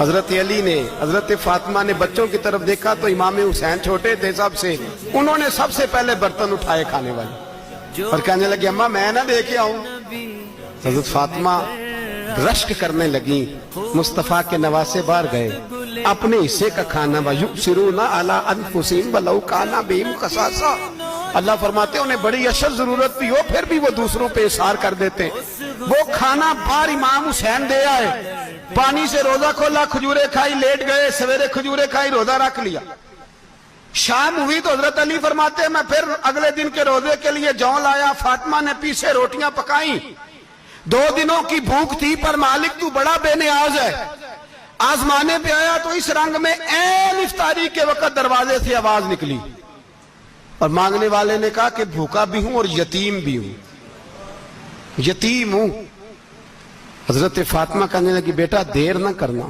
حضرت علی نے حضرت فاطمہ نے بچوں کی طرف دیکھا تو امام حسین چھوٹے تھے سب سے، انہوں نے سب سے پہلے برتن اٹھائے کھانے والے اور کہنے لگے اماں میں نہ دے کے آؤں۔ حضرت فاطمہ رشک کرنے لگیں، مصطفیٰ کے نواسے باہر گئے، اپنے حصے کا کھانا وَيُؤْثِرُونَ عَلَىٰ أَنفُسِهِمْ وَلَوْ كَانَ بِهِمْ خَصَاصَةٌ، اللہ فرماتے ہیں انہیں بڑی اشد ضرورت بھی ہو پھر بھی وہ دوسروں پہ اثار کر دیتے ہیں۔ وہ کھانا باہر امام حسین دے آئے، پانی سے روزہ کھولا، کھجورے کھائی، لیٹ گئے، سویرے کھجورے کھائی، روزہ رکھ لیا۔ شام ہوئی تو حضرت علی فرماتے ہیں میں پھر اگلے دن کے روزے کے لیے جوں لایا، فاطمہ نے پیچھے روٹیاں پکائیں، 2 دنوں کی بھوک تھی پر مالک تو بڑا بے نیاز ہے، آزمانے پہ آیا تو اس رنگ میں عین افطاری کے وقت دروازے سے آواز نکلی اور مانگنے والے نے کہا کہ بھوکا بھی ہوں اور یتیم بھی ہوں، یتیم ہوں۔ حضرت فاطمہ کہنے لگی بیٹا دیر نہ کرنا،